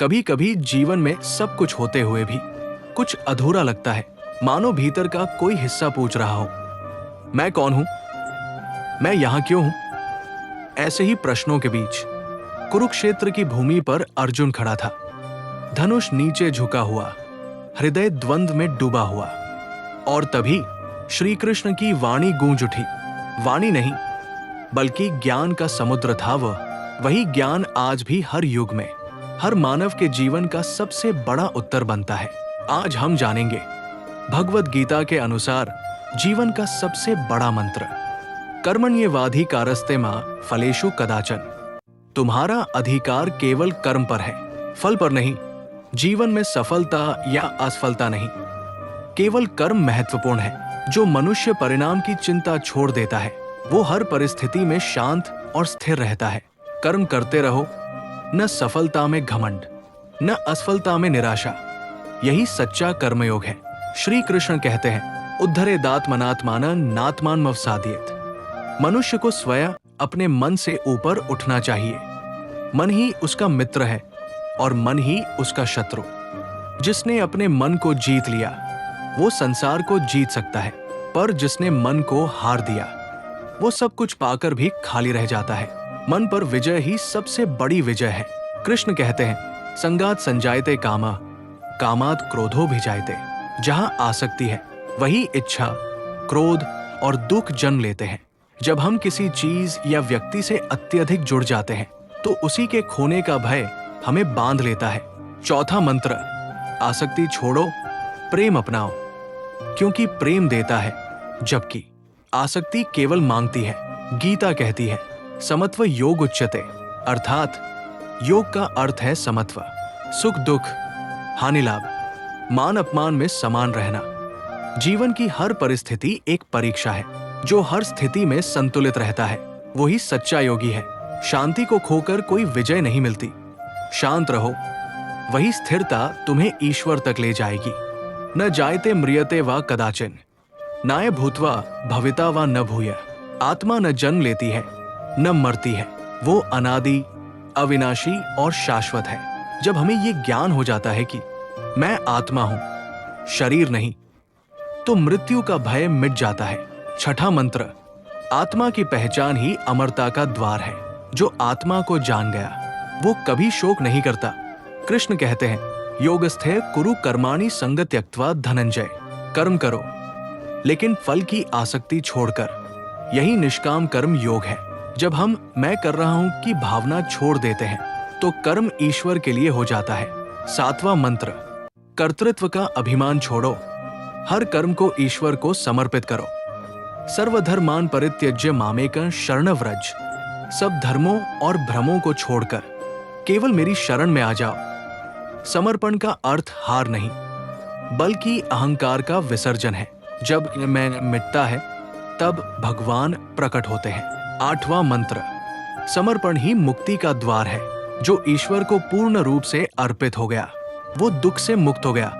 कभी कभी जीवन में सब कुछ होते हुए भी कुछ अधूरा लगता है, मानो भीतर का कोई हिस्सा पूछ रहा हो, मैं कौन हूं, मैं यहां क्यों हूं। ऐसे ही प्रश्नों के बीच कुरुक्षेत्र की भूमि पर अर्जुन खड़ा था, धनुष नीचे झुका हुआ, हृदय द्वंद्व में डूबा हुआ। और तभी श्री कृष्ण की वाणी गूंज उठी। वाणी नहीं बल्कि ज्ञान का समुद्र था वही ज्ञान आज भी हर युग में हर मानव के जीवन का सबसे बड़ा उत्तर बनता है। आज हम जानेंगे भगवद गीता के अनुसार जीवन का सबसे बड़ा मंत्र, कर्मण्येवाधिकारस्ते मा फलेषु कदाचन। तुम्हारा अधिकार केवल कर्म पर है, फल पर नहीं। जीवन में सफलता या असफलता नहीं, केवल कर्म महत्वपूर्ण है। जो मनुष्य परिणाम की चिंता छोड़ देता है वो हर परिस्थिति में शांत और स्थिर रहता है। कर्म करते रहो, न सफलता में घमंड, न असफलता में निराशा। यही सच्चा कर्मयोग है। श्री कृष्ण कहते हैं, उद्धरेदात्मनात्मानं नात्मान मवसादयेत्। मनुष्य को स्वयं अपने मन से ऊपर उठना चाहिए। मन ही उसका मित्र है और मन ही उसका शत्रु। जिसने अपने मन को जीत लिया वो संसार को जीत सकता है, पर जिसने मन को हार दिया वो सब कुछ पाकर भी खाली रह जाता है। मन पर विजय ही सबसे बड़ी विजय है। कृष्ण कहते हैं, संगात संजायते कामा, कामात क्रोधो भिजायते। जहां आसक्ति है वही इच्छा, क्रोध और दुख जन्म लेते हैं। जब हम किसी चीज या व्यक्ति से अत्यधिक जुड़ जाते हैं तो उसी के खोने का भय हमें बांध लेता है। चौथा मंत्र, आसक्ति छोड़ो, प्रेम अपनाओ। क्योंकि प्रेम देता है जबकि आसक्ति केवल मांगती है। गीता कहती है, समत्व योग उच्यते, अर्थात योग का अर्थ है समत्व। सुख दुख, हानि लाभ, मान अपमान में समान रहना। जीवन की हर परिस्थिति एक परीक्षा है। जो हर स्थिति में संतुलित रहता है वही सच्चा योगी है। शांति को खोकर कोई विजय नहीं मिलती। शांत रहो, वही स्थिरता तुम्हें ईश्वर तक ले जाएगी। न जायते म्रियते वा कदाचिन, नाय भूत्वा भविता वा न भूय। आत्मा न जन्म लेती है न मरती है, वो अनादि, अविनाशी और शाश्वत है। जब हमें ये ज्ञान हो जाता है कि मैं आत्मा हूं, शरीर नहीं, तो मृत्यु का भय मिट जाता है। छठा मंत्र, आत्मा की पहचान ही अमरता का द्वार है। जो आत्मा को जान गया वो कभी शोक नहीं करता। कृष्ण कहते हैं, योगस्थे कुरु कर्माणि संग त्यक्त्वा धनंजय। कर्म करो लेकिन फल की आसक्ति छोड़कर। यही निष्काम कर्म योग है। जब हम मैं कर रहा हूं की भावना छोड़ देते हैं तो कर्म ईश्वर के लिए हो जाता है। सातवां मंत्र, कर्तृत्व का अभिमान छोड़ो, हर कर्म को ईश्वर को समर्पित करो। सर्वधर्मान परित्यज्य मामेकं शरणं व्रज। सब धर्मों और भ्रमों को छोड़कर केवल मेरी शरण में आ जाओ। समर्पण का अर्थ हार नहीं बल्कि अहंकार का विसर्जन है। जब मैं मिटता है तब भगवान प्रकट होते हैं। आठवां मंत्र, समर्पण ही मुक्ति का द्वार है। जो ईश्वर को पूर्ण रूप से अर्पित हो गया वो दुख से मुक्त हो गया।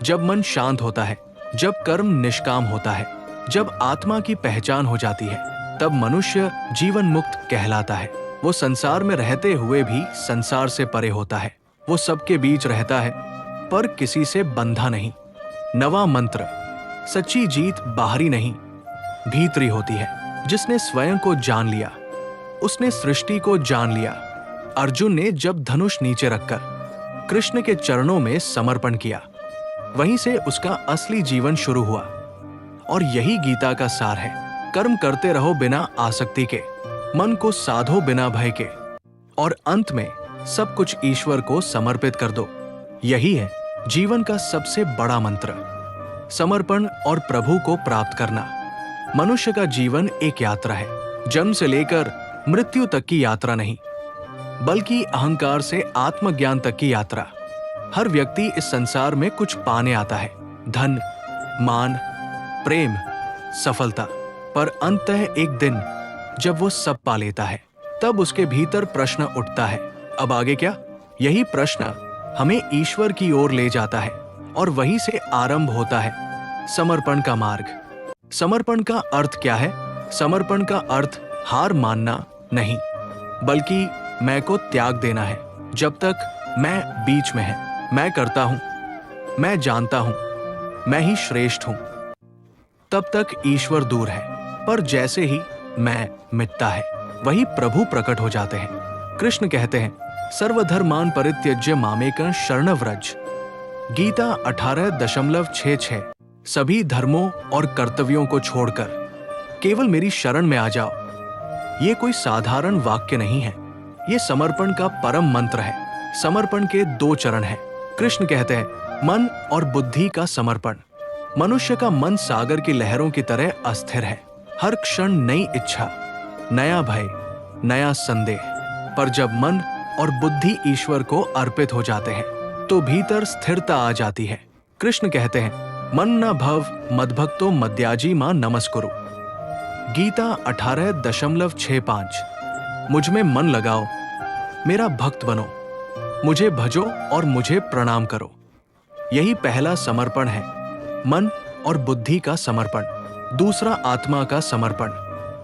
जब मन शांत होता है, जब कर्म निष्काम होता है, जब आत्मा की पहचान हो जाती है, तब मनुष्य जीवन मुक्त कहलाता है। वो संसार में रहते हुए भी संसार से परे होता है। वो सबके बीच रहता है पर किसी से बंधा नहीं। नवां मंत्र, सच्ची जीत बाहरी नहीं भीतरी होती है। जिसने स्वयं को जान लिया उसने सृष्टि को जान लिया। अर्जुन ने जब धनुष नीचे रखकर कृष्ण के चरणों में समर्पण किया, वहीं से उसका असली जीवन शुरू हुआ। और यही गीता का सार है। कर्म करते रहो बिना आसक्ति के, मन को साधो बिना भय के, और अंत में सब कुछ ईश्वर को समर्पित कर दो। यही है जीवन का सबसे बड़ा मंत्र, समर्पण और प्रभु को प्राप्त करना। मनुष्य का जीवन एक यात्रा है, जन्म से लेकर मृत्यु तक की यात्रा नहीं बल्कि अहंकार से आत्मज्ञान तक की यात्रा। हर व्यक्ति इस संसार में कुछ पाने आता है, धन, मान, प्रेम, सफलता, पर अंततः एक दिन जब वो सब पा लेता है तब उसके भीतर प्रश्न उठता है, अब आगे क्या। यही प्रश्न हमें ईश्वर की ओर ले जाता है और वहीं से आरंभ होता है समर्पण का मार्ग। समर्पण का अर्थ क्या है? समर्पण का अर्थ हार मानना नहीं बल्कि मैं को त्याग देना है। जब तक मैं बीच में है, मैं करता हूं, मैं जानता हूं, मैं ही श्रेष्ठ हूं, तब तक ईश्वर दूर है। पर जैसे ही मैं मिटता है, वही प्रभु प्रकट हो जाते हैं। कृष्ण कहते हैं, सर्वधर्मान परित्यज्य मामेकं शरणं व्रज। गीता 18.66। सभी धर्मों और कर्तव्यों को छोड़कर केवल मेरी शरण में आ जाओ। ये कोई साधारण वाक्य नहीं है, ये समर्पण का परम मंत्र है। समर्पण के 2 चरण हैं। कृष्ण कहते हैं, मन और बुद्धि का समर्पण। मनुष्य का मन सागर की लहरों की तरह अस्थिर है। हर क्षण नई इच्छा, नया भय, नया संदेह। पर जब मन और बुद्धि ईश्वर को अर्पित हो जाते हैं तो भीतर स्थिरता आ जाती है। कृष्ण कहते हैं, मन न भव मद्भक्तो मद्याजी मां नमस्कुरु। गीता 18.65। मुझ में मन लगाओ, मेरा भक्त बनो, मुझे भजो और मुझे प्रणाम करो। यही पहला समर्पण है, मन और बुद्धि का समर्पण। दूसरा आत्मा का समर्पण।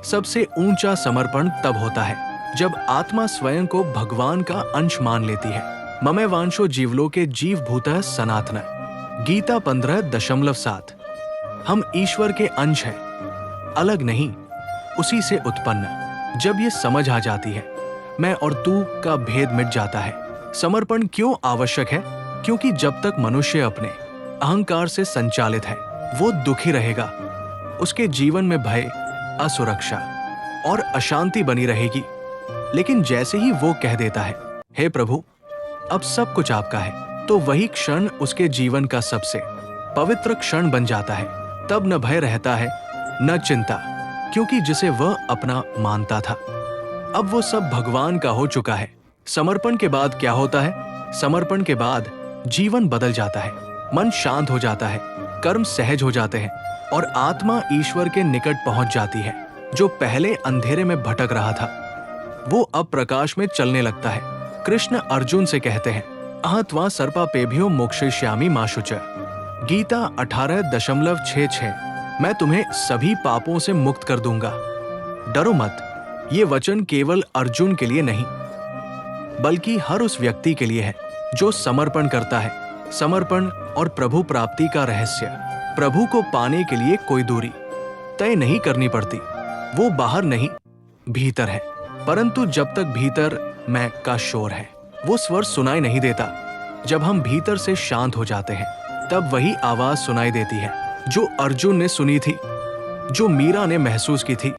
सबसे ऊंचा समर्पण तब होता है जब आत्मा स्वयं को भगवान का अंश मान लेती है। ममे वांशो जीवलोके जीव भूतः सनातन। गीता 15.7। हम ईश्वर के अंश हैं, अलग नहीं, उसी से उत्पन्न। जब ये समझ आ जाती है, मैं और तू का भेद मिट जाता है। समर्पण क्यों आवश्यक है? क्योंकि जब तक मनुष्य अपने अहंकार से संचालित है, वो दुखी रहेगा। उसके जीवन में भय, असुरक्षा और अशांति बनी रहेगी। लेकिन जैसे ही वो कह देता है, हे प्रभु, अब सब कुछ आपका है, तो वही क्षण उसके जीवन का सबसे पवित्र क्षण बन जाता है। तब न भय रहता है, न चिंता, क्योंकि जिसे वह अपना मानता था, अब वो सब भगवान का हो चुका है। समर्पण के बाद क्या होता है? समर्पण के बाद जीवन बदल जाता है, मन शांत हो जाता है, कर्म सहज हो जाते हैं और आत्मा ईश्वर के निकट पहुंच जाती है। जो पहले अंधेरे में भटक रहा था, वो अब प्रकाश में चलने लगता है। कृष्ण अर्जुन से कहते हैं, अहत्वा सर्पापेभ्यो मोक्षयिष्यामि मा शुचः। गीता 18.66। मैं तुम्हें सभी पापों से मुक्त कर दूंगा, डरो मत। ये वचन केवल अर्जुन के लिए नहीं, बल्कि हर उस व्यक्ति के लिए है जो समर्पण करता है। समर्पण और प्रभु प्राप्ति का रहस्य। प्रभु को पाने के लिए कोई दूरी तय नहीं करनी पड़ती। वो बाहर नहीं, भीतर है। परंतु जब तक भीतर मैं का शोर है, वो स्वर सुनाई नहीं देता। जब हम भीतर से शांत हो जाते हैं, तब वही आवाज सुनाई देती है जो अर्जुन ने सुनी थी, जो मीरा ने महसूस की थी,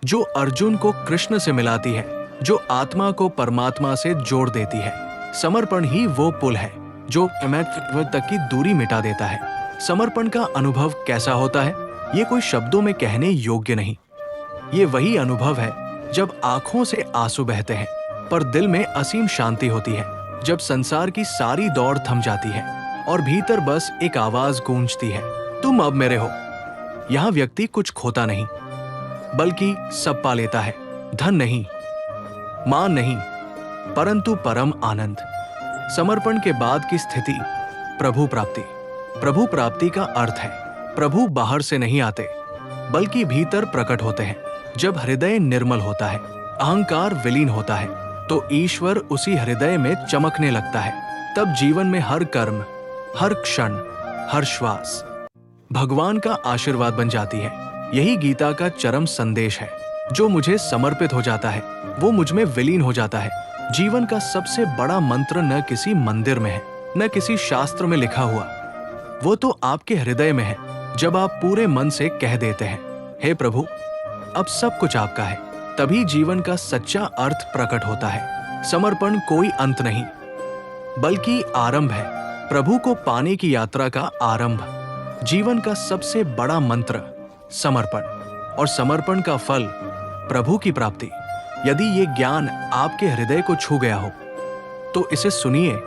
जो अर्जुन को कृष्ण से मिलाती है, जो आत्मा को परमात्मा से जोड़ देती है। समर्पण ही वो पुल है जो मैं तक की दूरी मिटा देता है। समर्पण का अनुभव कैसा होता है? ये कोई शब्दों में कहने योग्य नहीं। ये वही अनुभव है जब आंखों से आंसू बहते हैं पर दिल में असीम शांति होती है। जब संसार की सारी दौड़ थम जाती है और भीतर बस एक आवाज गूंजती है, तुम अब मेरे हो। यहाँ व्यक्ति कुछ खोता नहीं, बल्कि सब पा लेता है। धन नहीं, मान नहीं, परंतु परम आनंद। समर्पण के बाद की स्थिति प्रभु प्राप्ति। प्रभु प्राप्ति का अर्थ है, प्रभु बाहर से नहीं आते, बल्कि भीतर प्रकट होते हैं। जब हृदय निर्मल होता है, अहंकार विलीन होता है, तो ईश्वर उसी हृदय में चमकने लगता है। तब जीवन में हर कर्म, हर क्षण, हर श्वास भगवान का आशीर्वाद बन जाती है। यही गीता का चरम संदेश है। जो मुझे समर्पित हो जाता है, वो मुझ में विलीन हो जाता है। जीवन का सबसे बड़ा मंत्र न किसी मंदिर में है, न किसी शास्त्र में लिखा हुआ, वो तो आपके हृदय में है। जब आप पूरे मन से कह देते हैं, हे प्रभु, अब सब कुछ आपका है, तभी जीवन का सच्चा अर्थ प्रकट होता है। समर्पण कोई अंत नहीं, बल्कि आरंभ है। प्रभु को पाने की यात्रा का आरंभ। जीवन का सबसे बड़ा मंत्र समर्पण, और समर्पण का फल प्रभु की प्राप्ति। यदि ये ज्ञान आपके हृदय को छू गया हो, तो इसे सुनिए,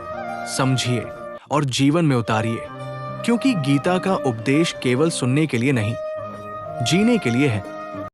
समझिए और जीवन में उतारिए। क्योंकि गीता का उपदेश केवल सुनने के लिए नहीं, जीने के लिए है।